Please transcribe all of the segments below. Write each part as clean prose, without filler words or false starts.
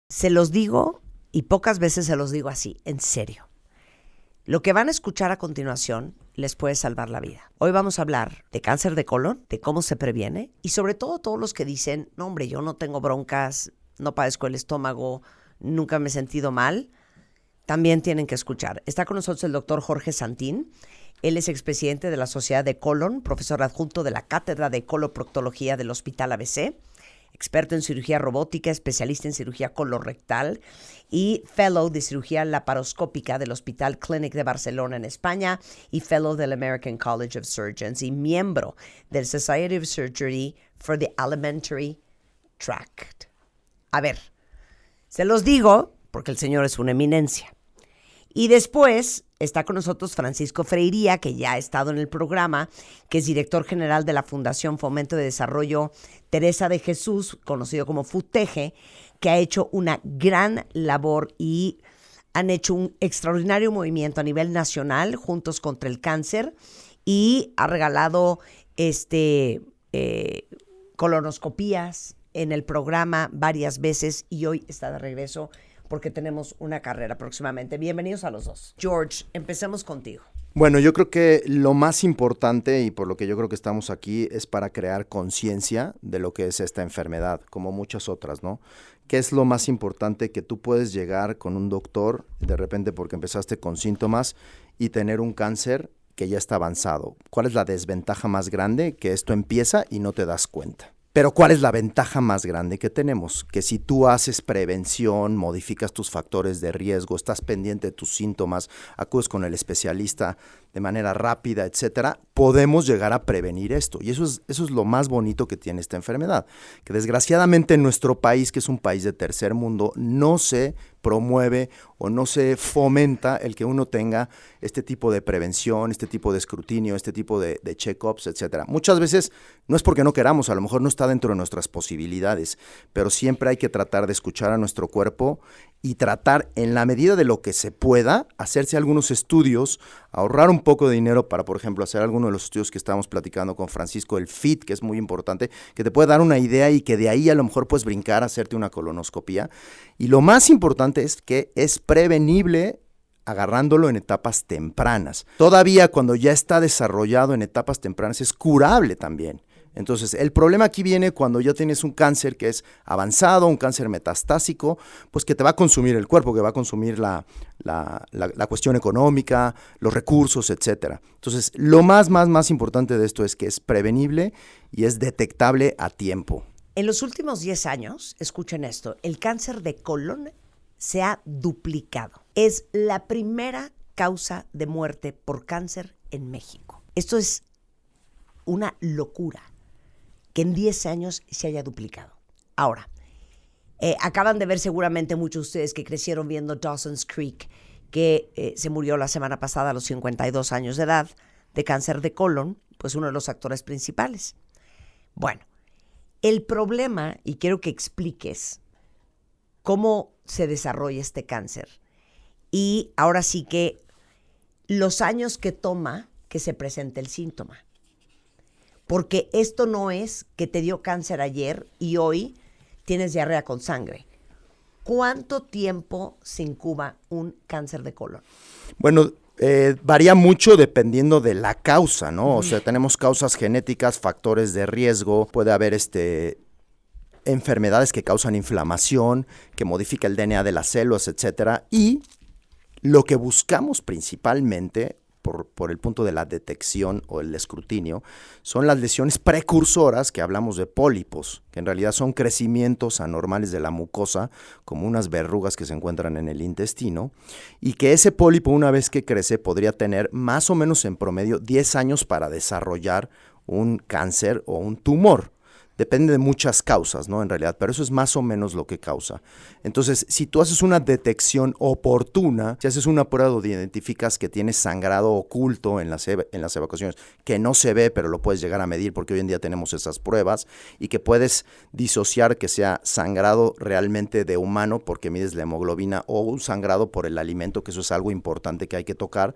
Se los digo, y pocas veces se los digo así, en serio. Lo que van a escuchar a continuación les puede salvar la vida. Hoy vamos a hablar de cáncer de colon, de cómo se previene, y sobre todo todos los que dicen, no hombre, yo no tengo broncas, no padezco el estómago, nunca me he sentido mal, también tienen que escuchar. Está con nosotros el doctor Jorge Santín. Él es expresidente de la Sociedad de Colon, profesor adjunto de la Cátedra de Coloproctología del Hospital ABC, experto en cirugía robótica, especialista en cirugía colorectal y fellow de cirugía laparoscópica del Hospital Clínic de Barcelona en España y fellow del American College of Surgeons y miembro del Society of Surgery for the Alimentary Tract. A ver, se los digo porque el señor es una eminencia. Y después está con nosotros Francisco Freiría, que ya ha estado en el programa, que es director general de la Fundación Fomento de Desarrollo Teresa de Jesús, conocido como FUTEGE, que ha hecho una gran labor y han hecho un extraordinario movimiento a nivel nacional, Juntos contra el Cáncer, y ha regalado colonoscopías en el programa varias veces y hoy está de regreso porque tenemos una carrera próximamente. Bienvenidos a los dos. George, empecemos contigo. Bueno, yo creo que lo más importante y por lo que yo creo que estamos aquí es para crear conciencia de lo que es esta enfermedad, como muchas otras, ¿no? ¿Qué es lo más importante? Que tú puedes llegar con un doctor de repente porque empezaste con síntomas y tener un cáncer que ya está avanzado. ¿Cuál es la desventaja más grande? Que esto empieza y no te das cuenta. Pero ¿cuál es la ventaja más grande que tenemos? Que si tú haces prevención, modificas tus factores de riesgo, estás pendiente de tus síntomas, acudes con el especialista de manera rápida, etcétera, podemos llegar a prevenir esto. Y eso es lo más bonito que tiene esta enfermedad. Que desgraciadamente en nuestro país, que es un país de tercer mundo, no se promueve o no se fomenta el que uno tenga este tipo de prevención, este tipo de escrutinio, este tipo de check-ups, etcétera. Muchas veces no es porque no queramos, a lo mejor no está dentro de nuestras posibilidades, pero siempre hay que tratar de escuchar a nuestro cuerpo y tratar en la medida de lo que se pueda hacerse algunos estudios, ahorrar un poco de dinero para, por ejemplo, hacer alguno de los estudios que estábamos platicando con Francisco, el FIT, que es muy importante, que te puede dar una idea y que de ahí a lo mejor puedes brincar a hacerte una colonoscopía. Y lo más importante es que es prevenible agarrándolo en etapas tempranas. Todavía cuando ya está desarrollado en etapas tempranas es curable también. Entonces, el problema aquí viene cuando ya tienes un cáncer que es avanzado, un cáncer metastásico, pues que te va a consumir el cuerpo, que va a consumir la cuestión económica, los recursos, etcétera. Entonces, lo más importante de esto es que es prevenible y es detectable a tiempo. En los últimos 10 años, escuchen esto, el cáncer de colon se ha duplicado. Es la primera causa de muerte por cáncer en México. Esto es una locura, que en 10 años se haya duplicado. Ahora, acaban de ver seguramente muchos de ustedes que crecieron viendo Dawson's Creek, que se murió la semana pasada a los 52 años de edad de cáncer de colon, pues uno de los actores principales. Bueno, el problema, y quiero que expliques cómo se desarrolla este cáncer, y ahora sí que los años que toma que se presente el síntoma. Porque esto no es que te dio cáncer ayer y hoy tienes diarrea con sangre. ¿Cuánto tiempo se incuba un cáncer de colon? Bueno, varía mucho dependiendo de la causa, ¿no? O sea, tenemos causas genéticas, factores de riesgo, puede haber enfermedades que causan inflamación, que modifica el DNA de las células, etcétera. Y lo que buscamos principalmente por el punto de la detección o el escrutinio, son las lesiones precursoras, que hablamos de pólipos, que en realidad son crecimientos anormales de la mucosa, como unas verrugas que se encuentran en el intestino, y que ese pólipo, una vez que crece, podría tener más o menos en promedio 10 años para desarrollar un cáncer o un tumor. Depende de muchas causas, ¿no? En realidad, pero eso es más o menos lo que causa. Entonces, si tú haces una detección oportuna, si haces una prueba donde identificas que tienes sangrado oculto en las evacuaciones, que no se ve, pero lo puedes llegar a medir porque hoy en día tenemos esas pruebas, y que puedes disociar que sea sangrado realmente de humano porque mides la hemoglobina o un sangrado por el alimento, que eso es algo importante que hay que tocar.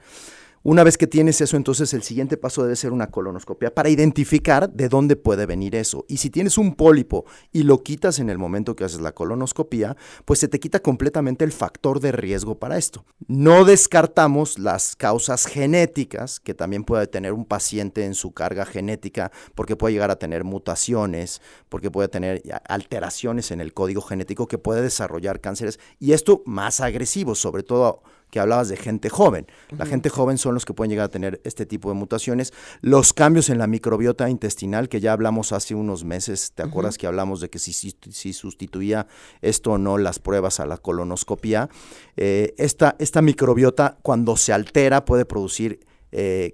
Una vez que tienes eso, entonces el siguiente paso debe ser una colonoscopia para identificar de dónde puede venir eso. Y si tienes un pólipo y lo quitas en el momento que haces la colonoscopia, pues se te quita completamente el factor de riesgo para esto. No descartamos las causas genéticas que también puede tener un paciente en su carga genética, porque puede llegar a tener mutaciones, porque puede tener alteraciones en el código genético que puede desarrollar cánceres, y esto más agresivos, sobre todo que hablabas de gente joven. La gente joven son los que pueden llegar a tener este tipo de mutaciones. Los cambios en la microbiota intestinal, que ya hablamos hace unos meses, ¿te acuerdas que hablamos de que si sustituía esto o no las pruebas a la colonoscopia? Esta microbiota, cuando se altera, puede producir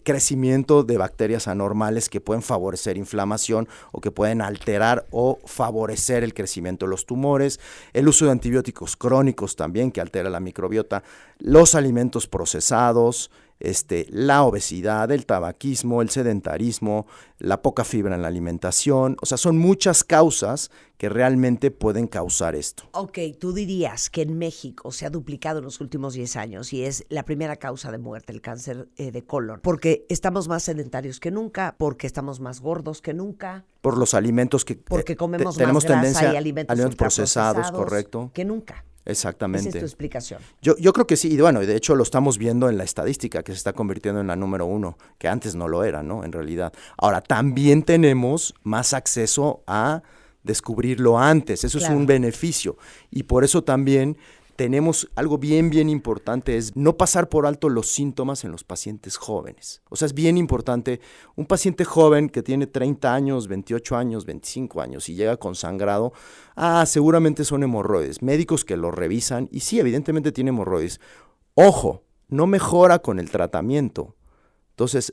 crecimiento de bacterias anormales que pueden favorecer inflamación o que pueden alterar o favorecer el crecimiento de los tumores, el uso de antibióticos crónicos también que altera la microbiota, los alimentos procesados, la obesidad, el tabaquismo, el sedentarismo, la poca fibra en la alimentación. O sea, son muchas causas que realmente pueden causar esto. Ok, tú dirías que en México se ha duplicado en los últimos 10 años y es la primera causa de muerte, el cáncer de colon, porque estamos más sedentarios que nunca, porque estamos más gordos que nunca. Por los alimentos que porque comemos tenemos más grasa tendencia y alimentos procesados, correcto. Que nunca. Exactamente. Esa es tu explicación. Yo creo que sí, y bueno, de hecho lo estamos viendo en la estadística, que se está convirtiendo en la número 1, que antes no lo era, ¿no? En realidad. Ahora, también tenemos más acceso a descubrirlo antes, eso claro. Es un beneficio, y por eso también tenemos algo bien importante, es no pasar por alto los síntomas en los pacientes jóvenes. O sea, es bien importante, un paciente joven que tiene 30 años, 28 años, 25 años y llega con sangrado, seguramente son hemorroides. Médicos que lo revisan y sí, evidentemente tiene hemorroides. Ojo, no mejora con el tratamiento. Entonces,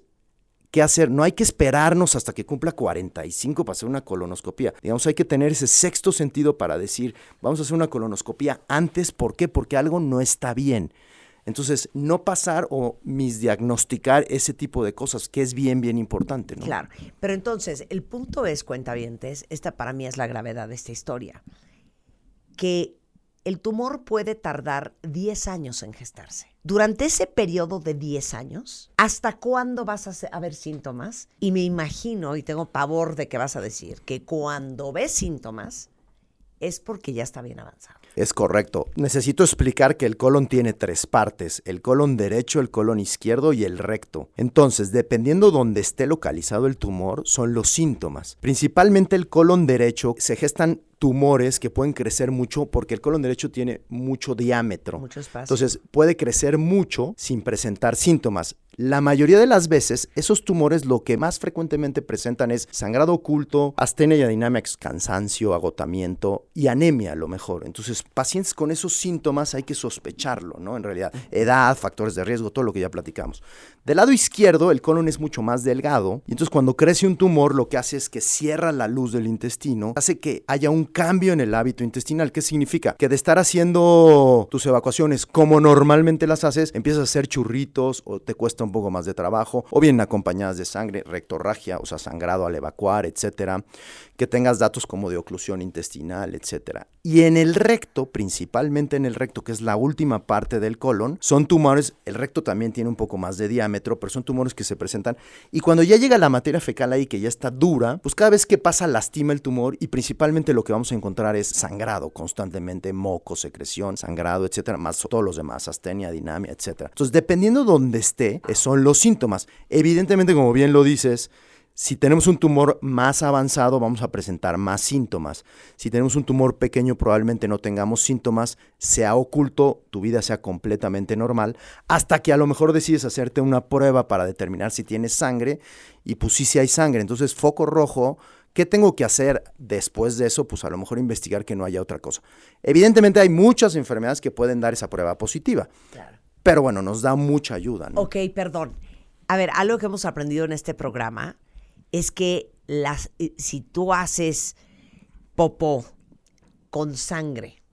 ¿qué hacer? No hay que esperarnos hasta que cumpla 45 para hacer una colonoscopia. Digamos, hay que tener ese sexto sentido para decir, vamos a hacer una colonoscopia antes. ¿Por qué? Porque algo no está bien. Entonces, no pasar o misdiagnosticar ese tipo de cosas, que es bien importante, ¿no? Claro, pero entonces, el punto es, cuentavientes, esta para mí es la gravedad de esta historia, que el tumor puede tardar 10 años en gestarse. Durante ese periodo de 10 años, ¿hasta cuándo vas a ver síntomas? Y me imagino, y tengo pavor de que vas a decir, que cuando ves síntomas es porque ya está bien avanzado. Es correcto. Necesito explicar que el colon tiene 3 partes, el colon derecho, el colon izquierdo y el recto. Entonces, dependiendo donde esté localizado el tumor, son los síntomas. Principalmente el colon derecho, se gestan tumores que pueden crecer mucho porque el colon derecho tiene mucho diámetro. Mucho espacio. Entonces, puede crecer mucho sin presentar síntomas. La mayoría de las veces, esos tumores lo que más frecuentemente presentan es sangrado oculto, astenia dinámica, cansancio, agotamiento y anemia a lo mejor. Entonces, pacientes con esos síntomas hay que sospecharlo, ¿no? En realidad, edad, factores de riesgo, todo lo que ya platicamos. Del lado izquierdo, el colon es mucho más delgado y entonces cuando crece un tumor lo que hace es que cierra la luz del intestino, hace que haya un cambio en el hábito intestinal. ¿Qué significa? Que de estar haciendo tus evacuaciones como normalmente las haces, empiezas a hacer churritos o te cuesta un poco más de trabajo, o bien acompañadas de sangre, rectorragia, o sea, sangrado al evacuar, etcétera, que tengas datos como de oclusión intestinal, etcétera. Y en el recto, principalmente en el recto, que es la última parte del colon, son tumores, el recto también tiene un poco más de diámetro, pero son tumores que se presentan, y cuando ya llega la materia fecal ahí, que ya está dura, pues cada vez que pasa lastima el tumor, y principalmente lo que vamos a encontrar es sangrado constantemente, moco, secreción, sangrado, etcétera, más todos los demás, astenia, dinamia, etcétera. Entonces, dependiendo de donde esté, son los síntomas. Evidentemente, como bien lo dices, si tenemos un tumor más avanzado, vamos a presentar más síntomas. Si tenemos un tumor pequeño, probablemente no tengamos síntomas, sea oculto, tu vida sea completamente normal, hasta que a lo mejor decides hacerte una prueba para determinar si tienes sangre, y pues sí hay sangre. Entonces, foco rojo. ¿Qué tengo que hacer después de eso? Pues a lo mejor investigar que no haya otra cosa. Evidentemente hay muchas enfermedades que pueden dar esa prueba positiva. Claro. Pero bueno, nos da mucha ayuda, ¿no? Ok, perdón. A ver, algo que hemos aprendido en este programa es que si tú haces popó con sangre,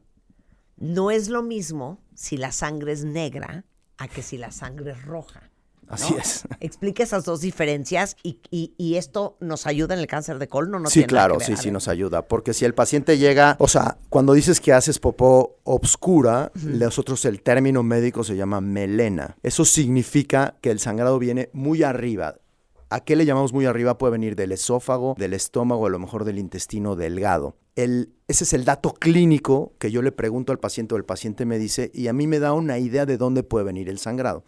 no es lo mismo si la sangre es negra a que si la sangre es roja. Así es. Explica esas dos diferencias y esto nos ayuda en el cáncer de colon, ¿o no? Sí, tiene nada claro, que ver? sí nos ayuda. Porque si el paciente llega, o sea, cuando dices que haces popó obscura, nosotros el término médico se llama melena. Eso significa que el sangrado viene muy arriba. ¿A qué le llamamos muy arriba? Puede venir del esófago, del estómago, a lo mejor del intestino delgado. Ese es el dato clínico que yo le pregunto al paciente o el paciente me dice y a mí me da una idea de dónde puede venir el sangrado.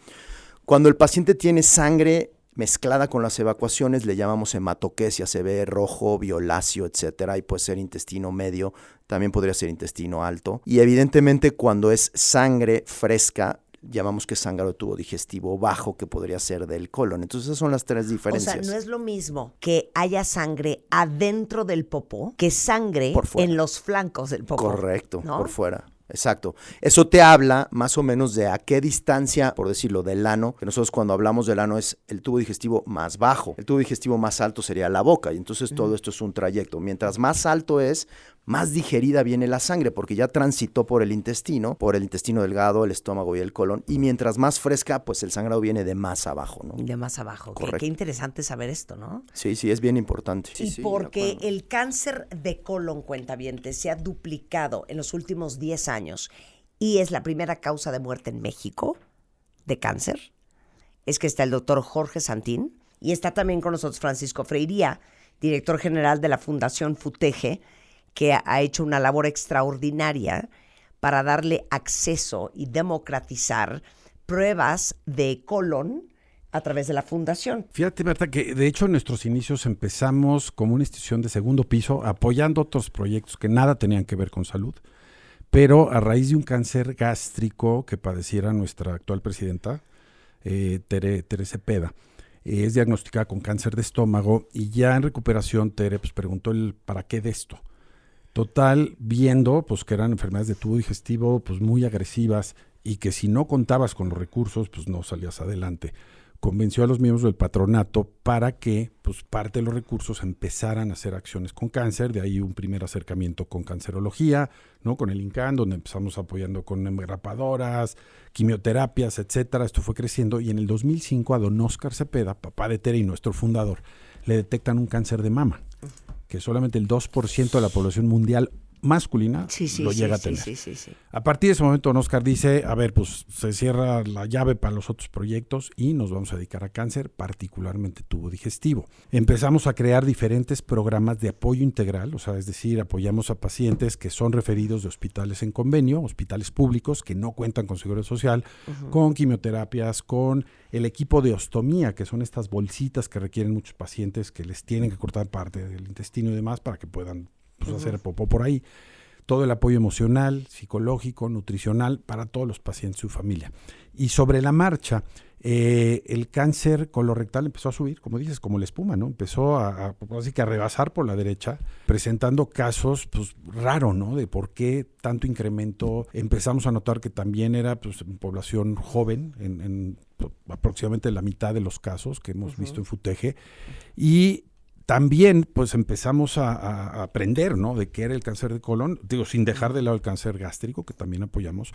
Cuando el paciente tiene sangre mezclada con las evacuaciones, le llamamos hematoquesia, se ve rojo, violáceo, etcétera, y puede ser intestino medio, también podría ser intestino alto. Y evidentemente cuando es sangre fresca, llamamos que es sangrado de tubo digestivo bajo, que podría ser del colon. Entonces esas son las tres diferencias. O sea, no es lo mismo que haya sangre adentro del popó que sangre en los flancos del popó. Correcto, ¿no? Por fuera. Exacto. Eso te habla más o menos de a qué distancia, por decirlo, del ano, que nosotros cuando hablamos del ano es el tubo digestivo más bajo. El tubo digestivo más alto sería la boca y entonces todo esto es un trayecto. Mientras más alto es, más digerida viene la sangre porque ya transitó por el intestino delgado, el estómago y el colon. Y mientras más fresca, pues el sangrado viene de más abajo, ¿no? De más abajo. Qué interesante saber esto, ¿no? Sí, es bien importante. Y porque el cáncer de colon, cuentavientes, se ha duplicado en los últimos 10 años y es la primera causa de muerte en México de cáncer, es que está el doctor Jorge Santín y está también con nosotros Francisco Freiría, director general de la Fundación FUTEGE, que ha hecho una labor extraordinaria para darle acceso y democratizar pruebas de colon a través de la fundación. Fíjate, Berta, que de hecho en nuestros inicios empezamos como una institución de segundo piso apoyando otros proyectos que nada tenían que ver con salud, pero a raíz de un cáncer gástrico que padeciera nuestra actual presidenta, Tere Cepeda, es diagnosticada con cáncer de estómago y ya en recuperación Tere pues preguntó el para qué de esto. Total, viendo pues que eran enfermedades de tubo digestivo pues muy agresivas y que si no contabas con los recursos pues no salías adelante. Convenció a los miembros del patronato para que pues parte de los recursos empezaran a hacer acciones con cáncer, de ahí un primer acercamiento con cancerología, ¿no? Con el INCAN, donde empezamos apoyando con engrapadoras, quimioterapias, etcétera. Esto fue creciendo y en el 2005 a don Óscar Cepeda, papá de Tere y nuestro fundador, le detectan un cáncer de mama, que solamente el 2% de la población mundial masculina lo llega a tener. Sí. A partir de ese momento, don Óscar dice, a ver, pues se cierra la llave para los otros proyectos y nos vamos a dedicar a cáncer, particularmente tubo digestivo. Empezamos a crear diferentes programas de apoyo integral, o sea, es decir, apoyamos a pacientes que son referidos de hospitales en convenio, hospitales públicos que no cuentan con seguridad social, con quimioterapias, con el equipo de ostomía, que son estas bolsitas que requieren muchos pacientes que les tienen que cortar parte del intestino y demás para que puedan hacer popó por ahí. Todo el apoyo emocional, psicológico, nutricional para todos los pacientes y su familia. Y sobre la marcha, el cáncer colorectal empezó a subir, como dices, como la espuma, ¿no? Empezó así que a rebasar por la derecha, presentando casos, pues, raro, ¿no? De por qué tanto incremento. Empezamos a notar que también era, pues, en población joven, en aproximadamente la mitad de los casos que hemos visto en FUTEGE. Y también, pues, empezamos a aprender, ¿no? De qué era el cáncer de colon, digo, sin dejar de lado el cáncer gástrico, que también apoyamos,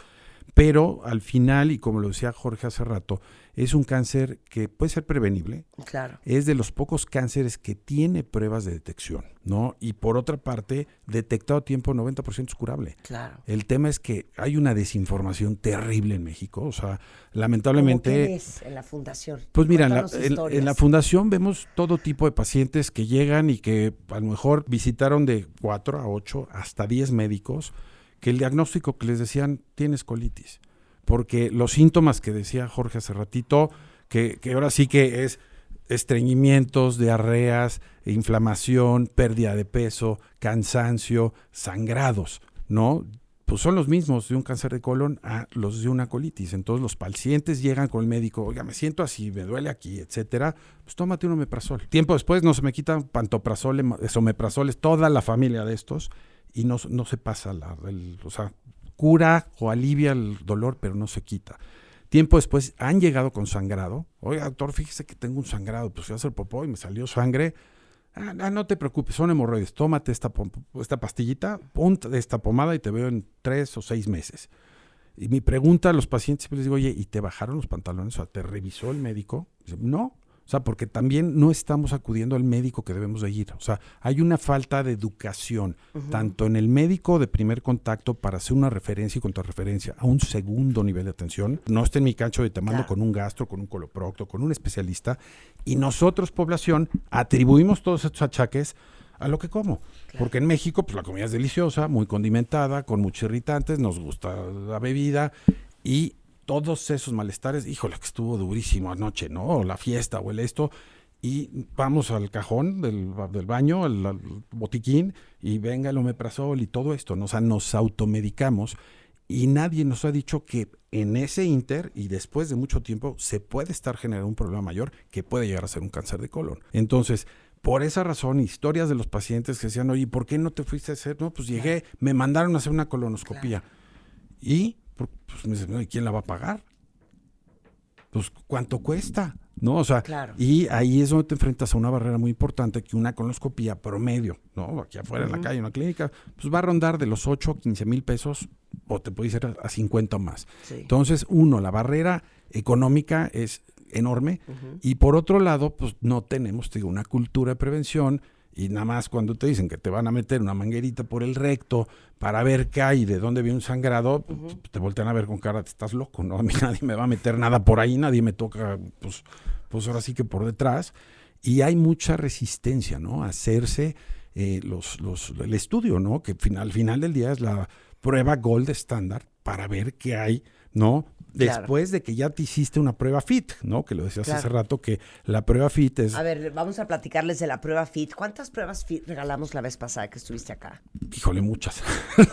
pero al final, y como lo decía Jorge hace rato, es un cáncer que puede ser prevenible. Claro. Es de los pocos cánceres que tiene pruebas de detección, ¿no? Y por otra parte, detectado a tiempo, 90% es curable. Claro. El tema es que hay una desinformación terrible en México, o sea, lamentablemente... ¿Cómo qué ves en la fundación? Pues mira, en la fundación vemos todo tipo de pacientes que llegan y que a lo mejor visitaron de 4 a 8 hasta 10 médicos, que el diagnóstico que les decían, tienes colitis. Porque los síntomas que decía Jorge hace ratito, que ahora sí que es estreñimientos, diarreas, inflamación, pérdida de peso, cansancio, sangrados, ¿no? Pues son los mismos de un cáncer de colon a los de una colitis. Entonces los pacientes llegan con el médico, oiga, me siento así, me duele aquí, etcétera, pues tómate un omeprazol. Tiempo después no se me quitan pantoprazol, omeprazoles, toda la familia de estos, y no se pasa, o sea, cura o alivia el dolor, pero no se quita. Tiempo después han llegado con sangrado. Oiga, doctor, fíjese que tengo un sangrado, pues fui a hacer popó y me salió sangre. No te preocupes, son hemorroides, tómate esta pastillita, ponte esta pomada y te veo en 3 o 6 meses. Y mi pregunta a los pacientes siempre les digo, oye, ¿y te bajaron los pantalones? O sea, ¿te revisó el médico? Dice, no. O sea, porque también no estamos acudiendo al médico que debemos de ir. O sea, hay una falta de educación, tanto en el médico de primer contacto para hacer una referencia y contrarreferencia a un segundo nivel de atención. No esté en mi cancho de te mando con un gastro, con un coloprocto, con un especialista. Y nosotros, población, atribuimos todos estos achaques a lo que como. Claro. Porque en México, pues la comida es deliciosa, muy condimentada, con muchos irritantes, nos gusta la bebida y todos esos malestares, híjole, que estuvo durísimo anoche, ¿no? O la fiesta o el esto, y vamos al cajón del baño, al botiquín, y venga el omeprazol y todo esto, ¿no? O sea, nos automedicamos y nadie nos ha dicho que en ese inter y después de mucho tiempo se puede estar generando un problema mayor que puede llegar a ser un cáncer de colon. Entonces, por esa razón, historias de los pacientes que decían, oye, ¿por qué no te fuiste a hacer? No, pues llegué, me mandaron a hacer una colonoscopía. Y pues me dicen, ¿y quién la va a pagar? Pues, ¿cuánto cuesta? ¿No? O sea, y ahí es donde te enfrentas a una barrera muy importante que una colonoscopía promedio, ¿no? Aquí afuera en la calle, en una clínica, pues va a rondar de los 8 a 15 mil pesos o te puede ir a 50 o más. Sí. Entonces, la barrera económica es enorme y por otro lado, pues no tenemos, te digo, una cultura de prevención. Y nada más cuando te dicen que te van a meter una manguerita por el recto para ver qué hay, de dónde viene un sangrado, te voltean a ver con cara, te estás loco, ¿no? A mí nadie me va a meter nada por ahí, nadie me toca, pues ahora sí que por detrás. Y hay mucha resistencia, ¿no? A hacerse el estudio, ¿no? Que al final del día es la prueba gold estándar para ver qué hay, ¿no? Después de que ya te hiciste una prueba FIT, ¿no? Que lo decías hace rato, que la prueba FIT es... A ver, vamos a platicarles de la prueba FIT. ¿Cuántas pruebas FIT regalamos la vez pasada que estuviste acá? Híjole, muchas.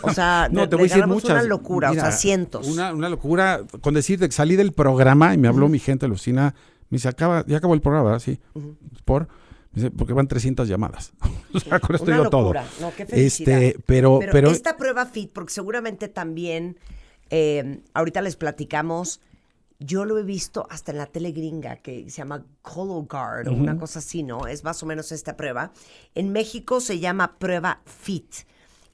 O sea, no, te voy a decir muchas. Una locura, mira, o sea, cientos. Una locura. Con decirte que salí del programa y me habló mi gente de la oficina, me dice, ya acabó el programa, ¿verdad? Sí. Me dice, porque van 300 llamadas. O sea, con esto digo todo. No, qué felicidad. Pero esta prueba FIT, porque seguramente también... ahorita les platicamos, yo lo he visto hasta en la tele gringa que se llama Cologuard o una cosa así, ¿no? Es más o menos esta prueba. En México se llama prueba FIT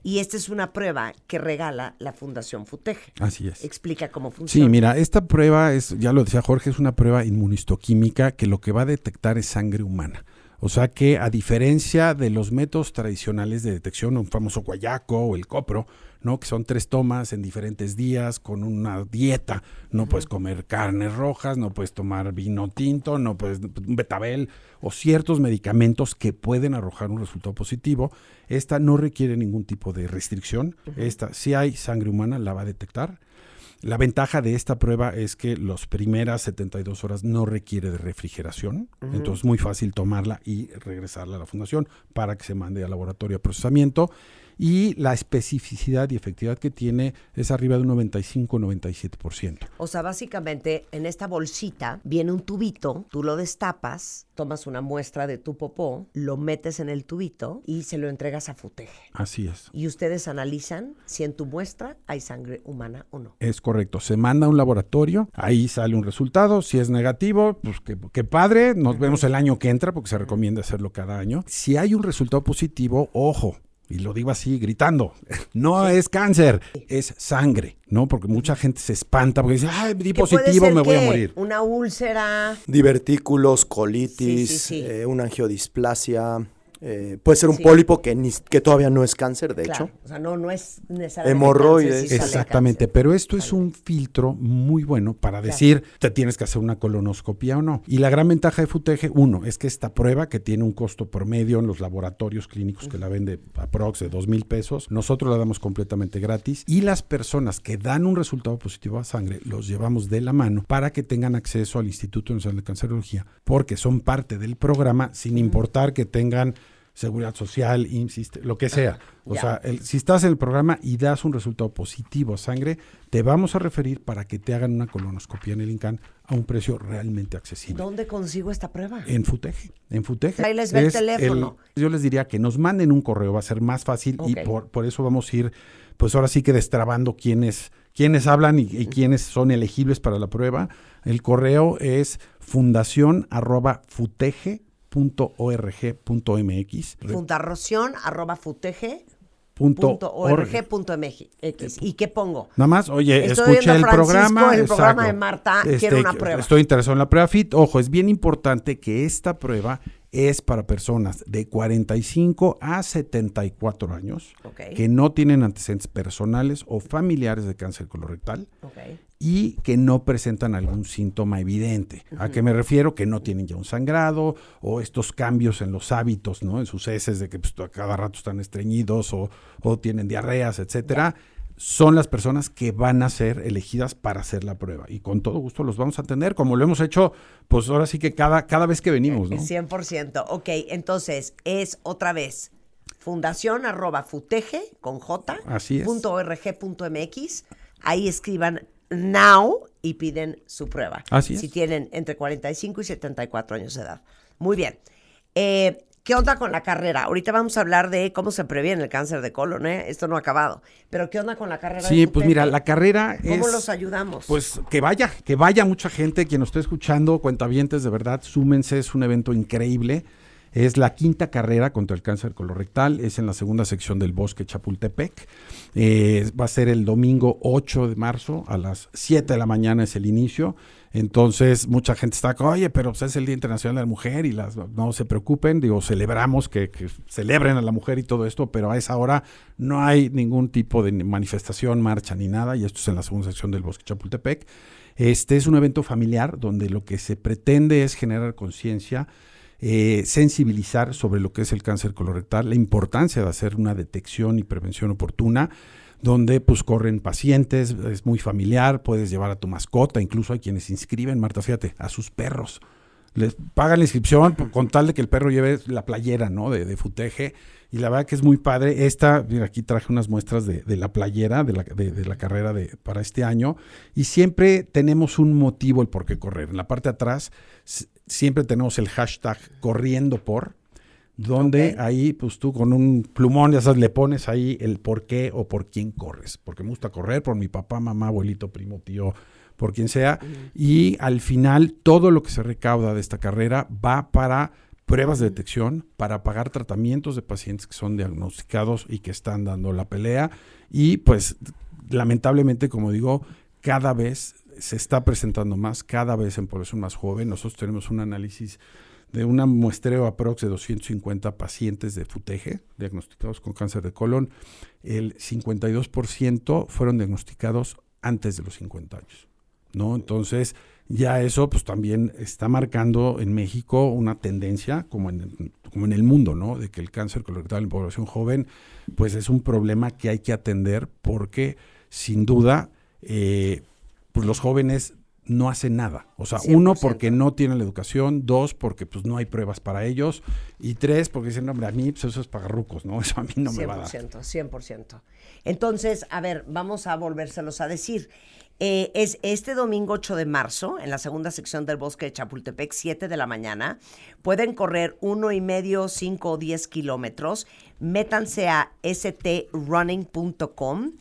y esta es una prueba que regala la Fundación FUTEGE. Así es. Explica cómo funciona. Sí, mira, esta prueba es, ya lo decía Jorge, es una prueba inmunistoquímica que lo que va a detectar es sangre humana. O sea que a diferencia de los métodos tradicionales de detección, un famoso guayaco o el copro, ¿no? Que son 3 tomas en diferentes días con una dieta. No puedes comer carnes rojas, no puedes tomar vino tinto, no puedes un betabel o ciertos medicamentos que pueden arrojar un resultado positivo. Esta no requiere ningún tipo de restricción. Esta, si hay sangre humana, la va a detectar. La ventaja de esta prueba es que las primeras 72 horas no requiere de refrigeración, entonces es muy fácil tomarla y regresarla a la fundación para que se mande al laboratorio a procesamiento. Y la especificidad y efectividad que tiene es arriba de un 95-97%. O sea, básicamente en esta bolsita viene un tubito, tú lo destapas, tomas una muestra de tu popó, lo metes en el tubito y se lo entregas a FUTEGE. Así es. Y ustedes analizan si en tu muestra hay sangre humana o no. Es correcto. Se manda a un laboratorio, ahí sale un resultado. Si es negativo, pues qué padre. Nos vemos el año que entra porque se recomienda hacerlo cada año. Si hay un resultado positivo, ojo. Y lo digo así, gritando, no es cáncer, es sangre, ¿no? Porque mucha gente se espanta porque dice, ay, di positivo, me voy a morir. Una úlcera. Divertículos, colitis, una angiodisplasia. Puede ser un pólipo que todavía no es cáncer, de hecho. O sea, no es necesariamente hemorroides. Cáncer, exactamente, pero esto es un filtro muy bueno para decir, te tienes que hacer una colonoscopia o no. Y la gran ventaja de FUTEGE, uno, es que esta prueba que tiene un costo promedio en los laboratorios clínicos que la vende aprox de 2,000 pesos, nosotros la damos completamente gratis y las personas que dan un resultado positivo a sangre los llevamos de la mano para que tengan acceso al Instituto Nacional de Cancerología porque son parte del programa sin importar que tengan Seguridad Social, IMSS, lo que sea. O sea, si estás en el programa y das un resultado positivo a sangre, te vamos a referir para que te hagan una colonoscopia en el INCAN a un precio realmente accesible. ¿Dónde consigo esta prueba? En FUTEGE. En FUTEGE. Ahí les ve el teléfono. Yo les diría que nos manden un correo, va a ser más fácil y por eso vamos a ir, pues ahora sí que destrabando quiénes hablan y quiénes son elegibles para la prueba. El correo es fundacion@futege.org.mx. Fundación@futege.org.mx. .org.mx. ¿Y qué pongo? Nada más, oye, Estoy escuche el viendo programa. el programa de Marta, quiero una prueba. Estoy interesado en la prueba FIT. Ojo, es bien importante que esta prueba es para personas de 45 a 74 años que no tienen antecedentes personales o familiares de cáncer colorectal y que no presentan algún síntoma evidente. ¿A qué me refiero? Que no tienen ya un sangrado o estos cambios en los hábitos, ¿no? En sus heces de que pues, a cada rato están estreñidos o tienen diarreas, etcétera. Son las personas que van a ser elegidas para hacer la prueba. Y con todo gusto los vamos a atender, como lo hemos hecho, pues ahora sí que cada vez que venimos, ¿no? 100%. Ok, entonces es otra vez fundación@futege con J. Así es. .org.mx. Ahí escriban now y piden su prueba. Así es. Si tienen entre 45 y 74 años de edad. Muy bien. ¿Qué onda con la carrera? Ahorita vamos a hablar de cómo se previene el cáncer de colon, ¿eh? Esto no ha acabado. Pero ¿qué onda con la carrera? Sí, pues mira, la carrera es... ¿Cómo los ayudamos? Pues que vaya mucha gente, quien nos esté escuchando, cuentavientes, de verdad, súmense, es un evento increíble. Es la 5ª carrera contra el cáncer colorectal, es en la 2ª sección del Bosque Chapultepec. Va a ser el domingo 8 de marzo, a las 7 de la mañana es el inicio. Entonces, mucha gente está como, oye, pero pues es el Día Internacional de la Mujer y no se preocupen, celebramos que celebren a la mujer y todo esto, pero a esa hora no hay ningún tipo de manifestación, marcha ni nada, y esto es en la 2ª sección del Bosque Chapultepec. Este es un evento familiar donde lo que se pretende es generar conciencia, sensibilizar sobre lo que es el cáncer colorectal, la importancia de hacer una detección y prevención oportuna, donde pues corren pacientes, es muy familiar, puedes llevar a tu mascota, incluso hay quienes inscriben, Marta, fíjate, a sus perros. Les pagan la inscripción con tal de que el perro lleve la playera, ¿no? De Futege, y la verdad que es muy padre. Mira, aquí traje unas muestras de la playera de la carrera para este año, y siempre tenemos un motivo el por qué correr. En la parte de atrás siempre tenemos el hashtag corriendo por, donde ahí pues tú con un plumón, ya sabes, le pones ahí el por qué o por quién corres. Porque me gusta correr por mi papá, mamá, abuelito, primo, tío, por quien sea. Y al final todo lo que se recauda de esta carrera va para pruebas de detección, para pagar tratamientos de pacientes que son diagnosticados y que están dando la pelea. Y pues lamentablemente, como digo, cada vez se está presentando más, cada vez en población más joven. Nosotros tenemos un análisis de un muestreo aprox de 250 pacientes de Futege diagnosticados con cáncer de colon. El 52% fueron diagnosticados antes de los 50 años, ¿no? Entonces, ya eso pues también está marcando en México una tendencia, como en el mundo, ¿no? De que el cáncer colorectal en población joven pues es un problema que hay que atender, porque sin duda pues los jóvenes no hacen nada. O sea, 100%. 1, porque no tienen la educación; 2, porque pues no hay pruebas para ellos; y 3, porque dicen, hombre, a mí pues eso es pagarrucos, ¿no? Eso a mí no me va a dar. 100%. Entonces, a ver, vamos a volvérselos a decir. Es este domingo 8 de marzo, en la 2ª sección del Bosque de Chapultepec, 7 de la mañana. Pueden correr 1.5, 5 o 10 kilómetros. Métanse a strunning.com,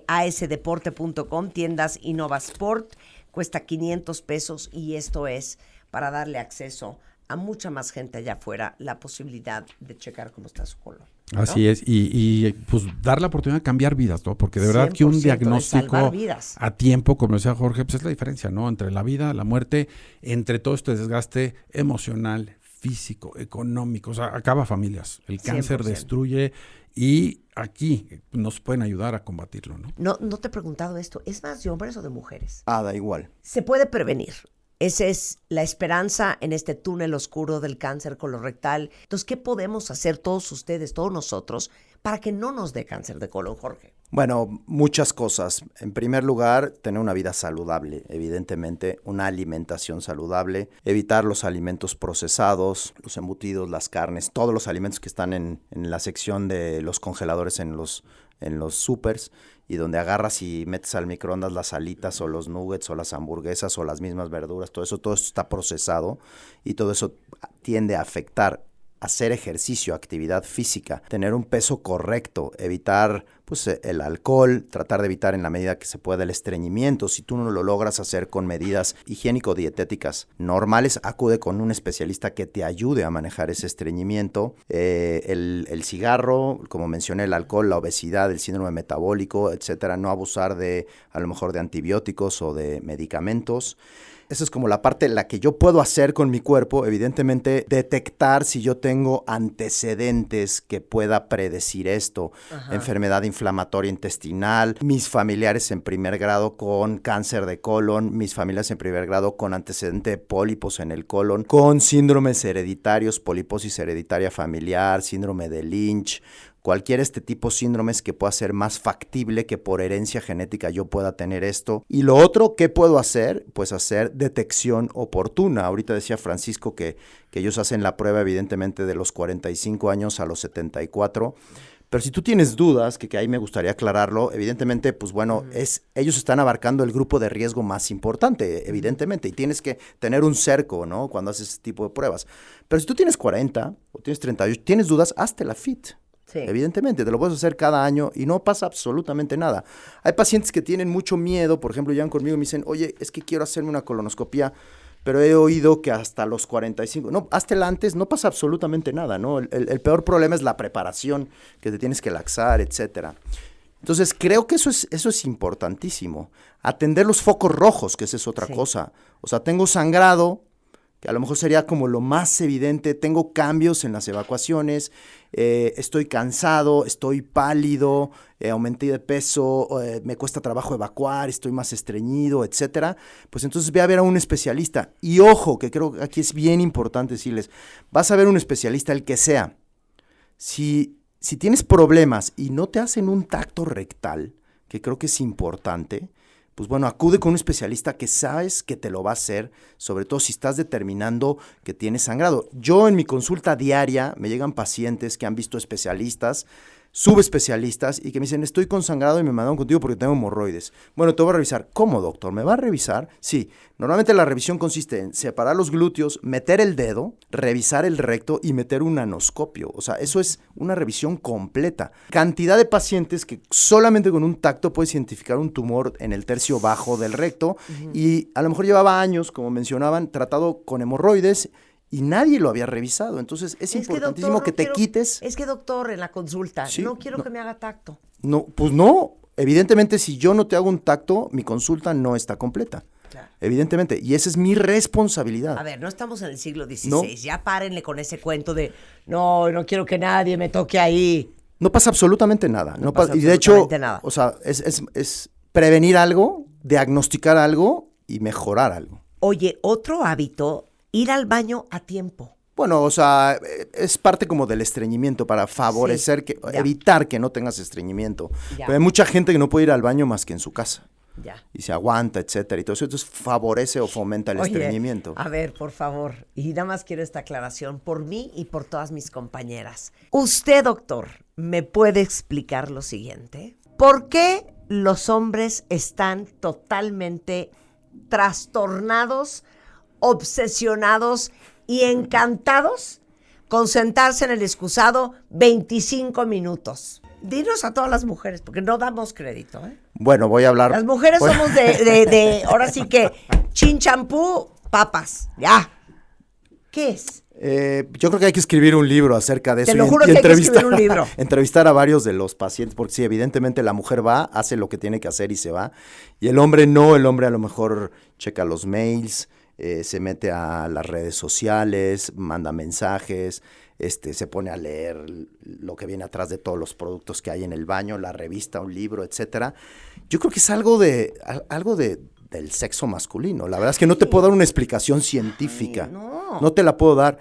asdeporte.com, tiendas Innovasport, cuesta 500 pesos, y esto es para darle acceso a mucha más gente allá afuera la posibilidad de checar cómo está su colon, ¿no? Así es, y pues dar la oportunidad de cambiar vidas, ¿no? Porque de verdad que un diagnóstico a tiempo, como decía Jorge, pues es la diferencia, ¿no? Entre la vida, la muerte, entre todo este desgaste emocional, físico, económico, o sea, acaba familias. El cáncer 100%. Destruye, y aquí nos pueden ayudar a combatirlo, ¿no? No te he preguntado esto, ¿es más de hombres o de mujeres? Da igual. Se puede prevenir. Esa es la esperanza en este túnel oscuro del cáncer colorectal. Entonces, ¿qué podemos hacer todos ustedes, todos nosotros, para que no nos dé cáncer de colon, Jorge? Bueno, muchas cosas. En primer lugar, tener una vida saludable, evidentemente, una alimentación saludable, evitar los alimentos procesados, los embutidos, las carnes, todos los alimentos que están en la sección de los congeladores en los supers, y donde agarras y metes al microondas las alitas o los nuggets o las hamburguesas o las mismas verduras, todo eso está procesado, y todo eso tiende a afectar hacer ejercicio, actividad física, tener un peso correcto, evitar pues el alcohol, tratar de evitar en la medida que se pueda el estreñimiento. Si tú no lo logras hacer con medidas higiénico-dietéticas normales, acude con un especialista que te ayude a manejar ese estreñimiento. El cigarro, como mencioné, el alcohol, la obesidad, el síndrome metabólico, etcétera, no abusar de, a lo mejor, de antibióticos o de medicamentos. Esa es como la parte la que yo puedo hacer con mi cuerpo, evidentemente detectar si yo tengo antecedentes que pueda predecir esto, enfermedad inflamatoria intestinal, mis familiares en primer grado con cáncer de colon, mis familiares en primer grado con antecedente de pólipos en el colon, con síndromes hereditarios, poliposis hereditaria familiar, síndrome de Lynch, cualquier tipo de síndromes que pueda ser más factible que por herencia genética yo pueda tener esto. Y lo otro, ¿qué puedo hacer? Pues hacer detección oportuna. Ahorita decía Francisco que ellos hacen la prueba evidentemente de los 45 años a los 74. Pero si tú tienes dudas, que ahí me gustaría aclararlo, evidentemente, pues bueno, ellos están abarcando el grupo de riesgo más importante, evidentemente, y tienes que tener un cerco, ¿no? Cuando haces ese tipo de pruebas. Pero si tú tienes 40 o tienes 38, tienes dudas, hazte la FIT. Sí. Evidentemente, te lo puedes hacer cada año y no pasa absolutamente nada. Hay pacientes que tienen mucho miedo, por ejemplo, llegan conmigo y me dicen, oye, es que quiero hacerme una colonoscopia, pero he oído que hasta los 45, no, háztela antes, no pasa absolutamente nada, ¿no? El peor problema es la preparación, que te tienes que laxar, etcétera. Entonces, creo que eso es importantísimo. Atender los focos rojos, que esa es otra cosa. O sea, tengo sangrado, que a lo mejor sería como lo más evidente, tengo cambios en las evacuaciones, estoy cansado, estoy pálido, aumenté de peso, me cuesta trabajo evacuar, estoy más estreñido, etcétera, pues entonces ve a ver a un especialista. Y ojo, que creo que aquí es bien importante decirles, vas a ver un especialista, el que sea. Si tienes problemas y no te hacen un tacto rectal, que creo que es importante, pues bueno, acude con un especialista que sabes que te lo va a hacer, sobre todo si estás determinando que tienes sangrado. Yo en mi consulta diaria me llegan pacientes que han visto especialistas, subespecialistas, y que me dicen, estoy con sangrado y me mandaron contigo porque tengo hemorroides. Bueno, te voy a revisar. ¿Cómo, doctor? ¿Me va a revisar? Sí. Normalmente la revisión consiste en separar los glúteos, meter el dedo, revisar el recto y meter un anoscopio. O sea, eso es una revisión completa. Cantidad de pacientes que solamente con un tacto puedes identificar un tumor en el tercio bajo del recto y a lo mejor llevaba años, como mencionaban, tratado con hemorroides y nadie lo había revisado. Entonces es importantísimo que te quites. Es que, doctor, en la consulta, no quiero que me haga tacto. No, pues no. Evidentemente, si yo no te hago un tacto, mi consulta no está completa. Claro. Evidentemente. Y esa es mi responsabilidad. A ver, no estamos en el siglo XVI. ¿No? Ya párenle con ese cuento de, no quiero que nadie me toque ahí. No pasa absolutamente nada. No pasa, y de hecho, nada. O sea, es prevenir algo, diagnosticar algo y mejorar algo. Oye, otro hábito, ir al baño a tiempo. Bueno, o sea, es parte como del estreñimiento para favorecer, evitar que no tengas estreñimiento. Pero hay mucha gente que no puede ir al baño más que en su casa. Y se aguanta, etcétera. Y todo eso entonces favorece o fomenta el estreñimiento. A ver, por favor, y nada más quiero esta aclaración por mí y por todas mis compañeras. Usted, doctor, ¿me puede explicar lo siguiente? ¿Por qué los hombres están totalmente trastornados, obsesionados y encantados con sentarse en el excusado 25 minutos? Dinos a todas las mujeres, porque no damos crédito, ¿eh? Bueno, voy a hablar. Las mujeres somos de ahora sí que, chin champú, papas, ya. ¿Qué es? Yo creo que hay que escribir un libro acerca de eso. Te lo juro que hay que escribir un libro. Entrevistar a varios de los pacientes, porque sí, evidentemente la mujer va, hace lo que tiene que hacer y se va. Y el hombre no, el hombre a lo mejor checa los mails, se mete a las redes sociales, manda mensajes, se pone a leer lo que viene atrás de todos los productos que hay en el baño, la revista, un libro, etcétera. Yo creo que es algo del sexo masculino. La verdad es que no te puedo dar una explicación científica. No te la puedo dar.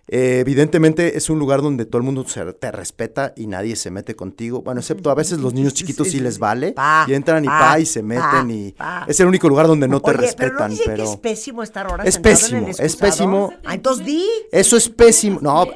Evidentemente es un lugar donde todo el mundo te respeta y nadie se mete contigo. Bueno, excepto a veces los niños chiquitos sí les vale. Y entran y se meten es el único lugar donde no te respetan. Pero no que es pésimo estar horas es pésimo, en el excusado. Es pésimo. Entonces di. Eso es pésimo. No.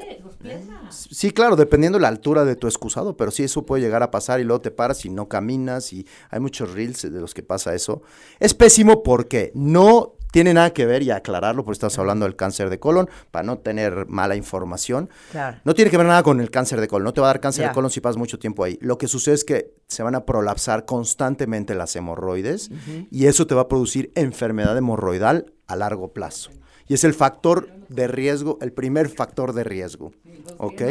Sí, claro, dependiendo la altura de tu excusado, pero sí, eso puede llegar a pasar y luego te paras y no caminas y hay muchos reels de los que pasa eso. Es pésimo porque no tiene nada que ver, y aclararlo, porque estás hablando del cáncer de colon, para no tener mala información. Claro. No tiene que ver nada con el cáncer de colon, no te va a dar cáncer Ya. de colon si pasas mucho tiempo ahí. Lo que sucede es que se van a prolapsar constantemente las hemorroides y eso te va a producir enfermedad hemorroidal a largo plazo. Y es el factor de riesgo, el primer factor de riesgo, ¿ok?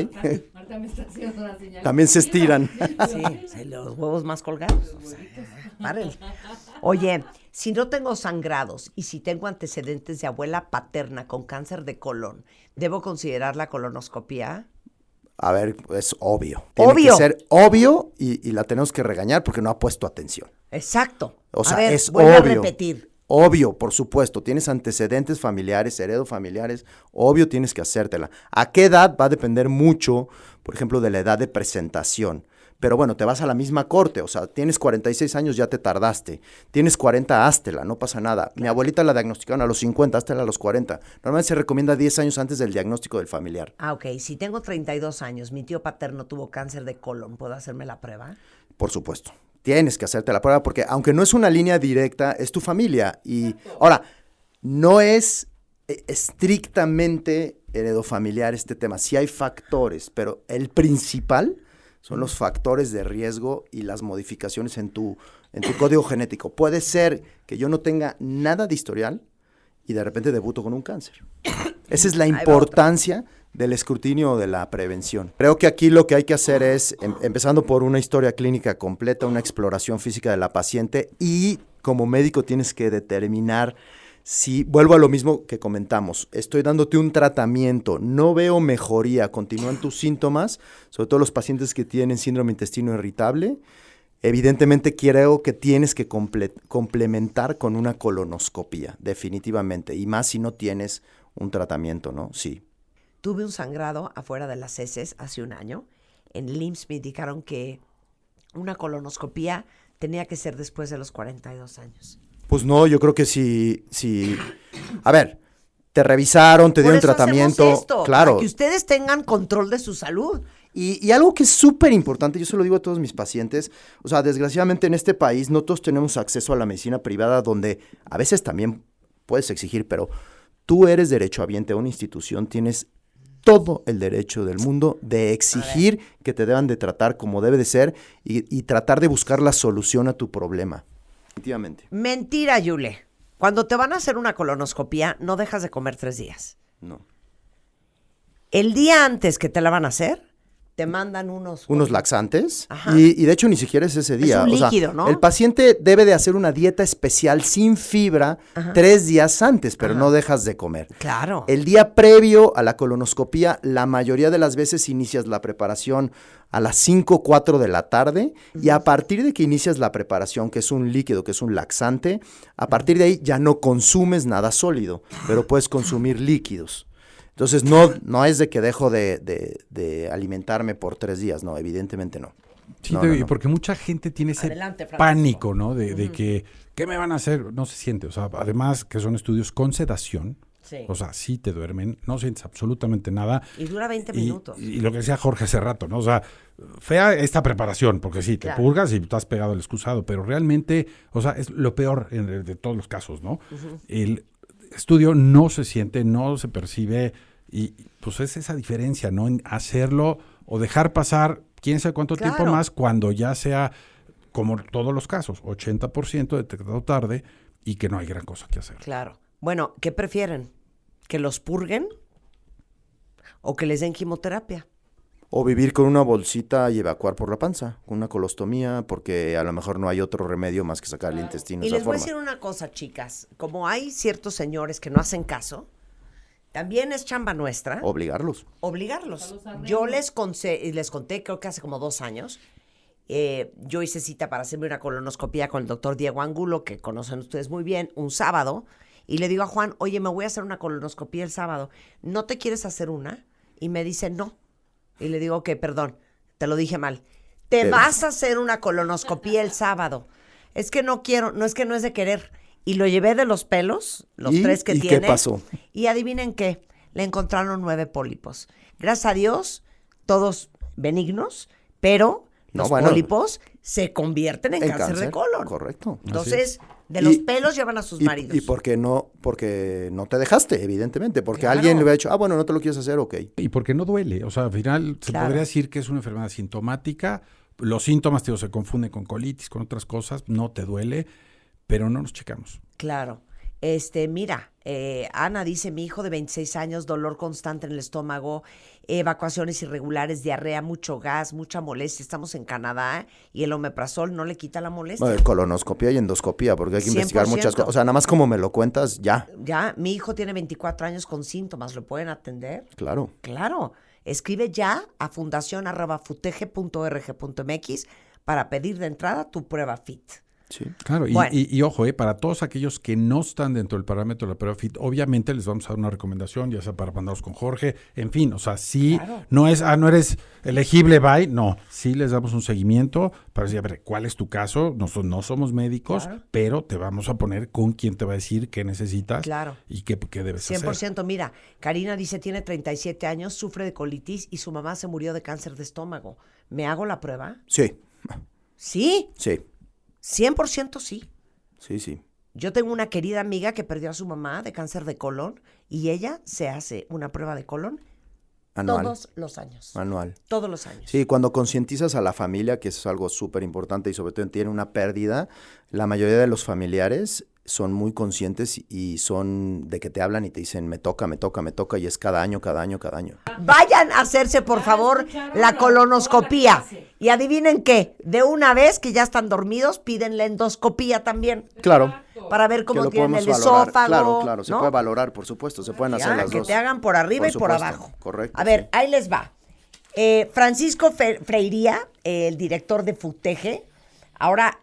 Marta me está haciendo una señal. También se estiran. Sí, los huevos más colgados. O sea, párenle. Oye, si no tengo sangrados y si tengo antecedentes de abuela paterna con cáncer de colon, ¿debo considerar la colonoscopía? A ver, es obvio. Tiene Obvio. que ser obvio y la tenemos que regañar porque no ha puesto atención. Exacto. O sea, a ver, es vuelve obvio. a repetir. Obvio, por supuesto. Tienes antecedentes familiares, heredofamiliares. Obvio tienes que hacértela. ¿A qué edad? Va a depender mucho, por ejemplo, de la edad de presentación. Pero bueno, te vas a la misma corte. O sea, tienes 46 años, ya te tardaste. Tienes 40, háztela, no pasa nada. Mi abuelita la diagnosticaron a los 50, háztela a los 40. Normalmente se recomienda 10 años antes del diagnóstico del familiar. Ah, ok. Si tengo 32 años, mi tío paterno tuvo cáncer de colon, ¿puedo hacerme la prueba? Por supuesto. Tienes que hacerte la prueba porque aunque no es una línea directa, es tu familia. Y ahora, no es estrictamente heredofamiliar este tema. Sí hay factores, pero el principal son los factores de riesgo y las modificaciones en tu código genético. Puede ser que yo no tenga nada de historial y de repente debuto con un cáncer. Esa es la Ahí va importancia del escrutinio o de la prevención. Creo que aquí lo que hay que hacer es, empezando por una historia clínica completa, una exploración física de la paciente y como médico tienes que determinar si, vuelvo a lo mismo que comentamos, estoy dándote un tratamiento, no veo mejoría, continúan tus síntomas, sobre todo los pacientes que tienen síndrome intestino irritable, evidentemente creo que tienes que complementar con una colonoscopía, definitivamente, y más si no tienes un tratamiento, ¿no? Sí. Tuve un sangrado afuera de las heces hace un año. En el IMSS me indicaron que una colonoscopía tenía que ser después de los 42 años. Pues no, yo creo que sí. A ver, te revisaron, te Por dieron eso tratamiento. hacemos esto, Claro. para que ustedes tengan control de su salud. Y algo que es súper importante, yo se lo digo a todos mis pacientes, o sea, desgraciadamente en este país no todos tenemos acceso a la medicina privada donde a veces también puedes exigir, pero tú eres derechohabiente a una institución, tienes todo el derecho del mundo de exigir que te deban de tratar como debe de ser y tratar de buscar la solución a tu problema. Definitivamente. Mentira, Yule. Cuando te van a hacer una colonoscopía, no dejas de comer 3 días. No. El día antes que te la van a hacer, te mandan unos Laxantes Ajá. y de hecho ni siquiera es ese día. un O sea, líquido, ¿no? El paciente debe de hacer una dieta especial sin fibra 3 días antes, pero no dejas de comer. Claro. El día previo a la colonoscopía, la mayoría de las veces inicias la preparación a las 5, 4 de la tarde y a partir de que inicias la preparación, que es un líquido, que es un laxante, a partir de ahí ya no consumes nada sólido, pero puedes consumir líquidos. Entonces, no es de que dejo de alimentarme por 3 días, no, evidentemente no. Sí, No, no, no. porque mucha gente tiene ese Adelante, Francisco. pánico, ¿no? De que, ¿qué me van a hacer? No se siente. O sea, además que son estudios con sedación. Sí. O sea, sí te duermen, no sientes absolutamente nada. Y dura 20 Y- minutos. Y lo que decía Jorge hace rato, ¿no? O sea, fea esta preparación, porque sí, te Claro. purgas y estás pegado al excusado, pero realmente, o sea, es lo peor de todos los casos, ¿no? El estudio no se siente, no se percibe, y pues es esa diferencia, ¿no? En hacerlo o dejar pasar quién sabe cuánto Claro. tiempo más cuando ya sea, como todos los casos, 80% detectado tarde y que no hay gran cosa que hacer. Claro. Bueno, ¿qué prefieren? ¿Que los purguen o que les den quimioterapia? O vivir con una bolsita y evacuar por la panza, con una colostomía, porque a lo mejor no hay otro remedio más que sacar el intestino de Y esa les voy a forma. decir una cosa, chicas. Como hay ciertos señores que no hacen caso, también es chamba nuestra Obligarlos. obligarlos. los arreglos. Yo les conté, creo que hace como 2 años, yo hice cita para hacerme una colonoscopía con el doctor Diego Angulo, que conocen ustedes muy bien, un sábado, y le digo a Juan, oye, me voy a hacer una colonoscopía el sábado, ¿no te quieres hacer una? Y me dice, no. Y le digo, ok, perdón, te lo dije mal. Te vas a hacer una colonoscopía el sábado. Es que no quiero, no es que no es de querer. Y lo llevé de los pelos, los ¿Y? 3 que ¿Y qué tiene. pasó? Y adivinen qué, le encontraron 9 pólipos. Gracias a Dios, todos benignos, pero No, los bueno. pólipos se convierten en cáncer de colon. Correcto. Entonces, De los pelos llevan a sus maridos. Y porque no te dejaste, evidentemente. Porque Claro. alguien le hubiera dicho, bueno, no te lo quieres hacer, ok. Y porque no duele. O sea, al final se Claro. podría decir que es una enfermedad sintomática. Los síntomas, tío, se confunden con colitis, con otras cosas. No te duele, pero no nos checamos. Claro. Mira, Ana dice, mi hijo de 26 años, dolor constante en el estómago, evacuaciones irregulares, diarrea, mucho gas, mucha molestia. Estamos en Canadá y el omeprazol no le quita la molestia. Bueno, colonoscopia y endoscopia, porque hay que investigar 100%. muchas cosas. O sea, nada más como me lo cuentas, ya, Ya, mi hijo tiene 24 años con síntomas, ¿lo pueden atender? claro. Claro. Escribe ya a fundacion@futege.org.mx para pedir de entrada tu prueba FIT. Sí. Claro, Bueno. y ojo, para todos aquellos que no están dentro del parámetro de la prueba FIT, obviamente les vamos a dar una recomendación, ya sea para mandarlos con Jorge, en fin, o sea, sí, Claro. no es, no eres elegible, bye, no, sí les damos un seguimiento para decir, a ver, ¿cuál es tu caso? Nosotros no somos médicos, Claro. pero te vamos a poner con quien te va a decir qué necesitas Claro. y qué debes 100%. Mira, Karina dice, tiene 37 años, sufre de colitis y su mamá se murió de cáncer de estómago. ¿Me hago la prueba? Sí, Sí, sí, 100% sí. sí. Yo tengo una querida amiga que perdió a su mamá de cáncer de colon y ella se hace una prueba de colon Anual. todos los años. Anual. Todos los años. Sí, cuando concientizas a la familia, que eso es algo súper importante y sobre todo tiene una pérdida, la mayoría de los familiares son muy conscientes y son de que te hablan y te dicen, me toca, y es cada año. Vayan a hacerse, por favor, la colonoscopía. Y adivinen qué, de una vez que ya están dormidos, piden la endoscopía también. Claro. Para ver Que cómo lo tienen podemos el valorar. esófago. Claro, se ¿no? puede valorar, por supuesto, se pueden hacer Ya, las que dos. te hagan por arriba y por supuesto, abajo. Correcto. A ver, sí. ahí les va. Francisco Freiría, el director de FUTEGE, ahora,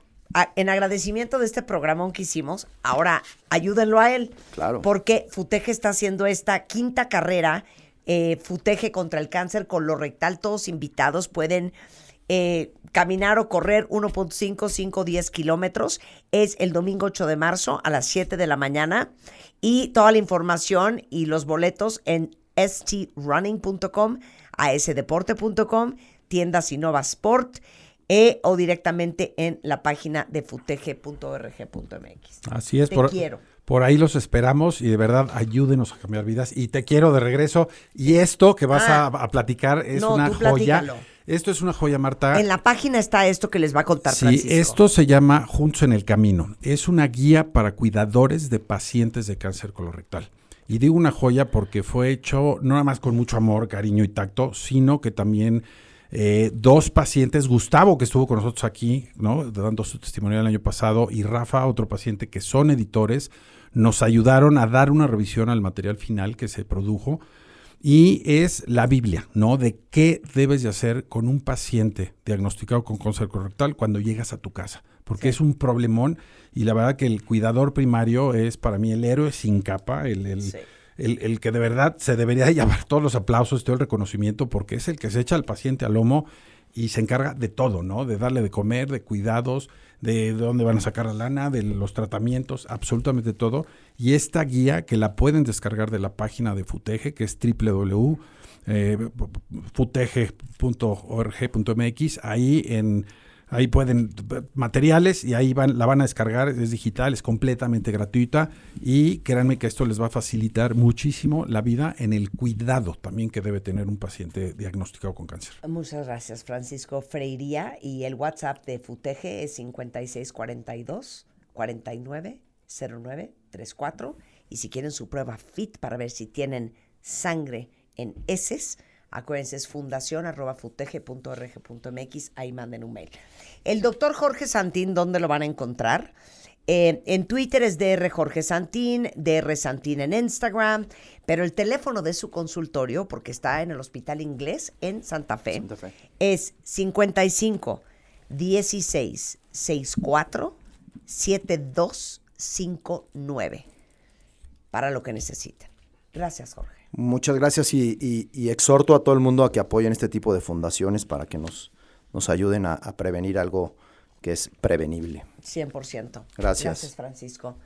en agradecimiento de este programón que hicimos, ahora ayúdenlo a él. Claro. Porque FUTEGE está haciendo esta quinta carrera, FUTEGE contra el cáncer colorectal. Todos invitados pueden caminar o correr 1.5, 5, 10 kilómetros. Es el domingo 8 de marzo a las 7 de la mañana. Y toda la información y los boletos en strunning.com, asdeporte.com, tiendas Innova Sport o directamente en la página de futege.org.mx. Así es, Te quiero. por ahí los esperamos y de verdad ayúdenos a cambiar vidas. Y te quiero de regreso. Y esto que vas a platicar es No, una tú joya. platícalo. Esto es una joya, Marta. En la página está esto que les va a contar Sí, Francisco. esto se llama Juntos en el Camino. Es una guía para cuidadores de pacientes de cáncer colorectal. Y digo una joya porque fue hecho no nada más con mucho amor, cariño y tacto, sino que también dos pacientes, Gustavo, que estuvo con nosotros aquí, ¿no?, dando su testimonio el año pasado, y Rafa, otro paciente, que son editores, nos ayudaron a dar una revisión al material final que se produjo. Y es la Biblia, ¿no?, de qué debes de hacer con un paciente diagnosticado con cáncer colorectal cuando llegas a tu casa. Porque es un problemón y la verdad que el cuidador primario es para mí el héroe sin capa, el que de verdad se debería llevar todos los aplausos, todo el reconocimiento, porque es el que se echa al paciente al lomo y se encarga de todo, ¿no? De darle de comer, de cuidados, de dónde van a sacar la lana, de los tratamientos, absolutamente todo. Y esta guía que la pueden descargar de la página de FUTEGE, que es www.futege.org.mx, ahí pueden materiales y ahí la van a descargar, es digital, es completamente gratuita y créanme que esto les va a facilitar muchísimo la vida en el cuidado también que debe tener un paciente diagnosticado con cáncer. Muchas gracias, Francisco Freiría. Y el WhatsApp de FUTEGE es 5642-490934. Y si quieren su prueba FIT para ver si tienen sangre en heces, acuérdense, es fundacion@futege.org.mx, ahí manden un mail. El doctor Jorge Santín, ¿dónde lo van a encontrar? En Twitter es DR Jorge Santín, DR Santín en Instagram, pero el teléfono de su consultorio, porque está en el Hospital Inglés en Santa Fe, es 55 16 64 7259 para lo que necesiten. Gracias, Jorge. Muchas gracias y exhorto a todo el mundo a que apoyen este tipo de fundaciones para que nos ayuden a prevenir algo que es prevenible. 100%. Gracias. Gracias, Francisco.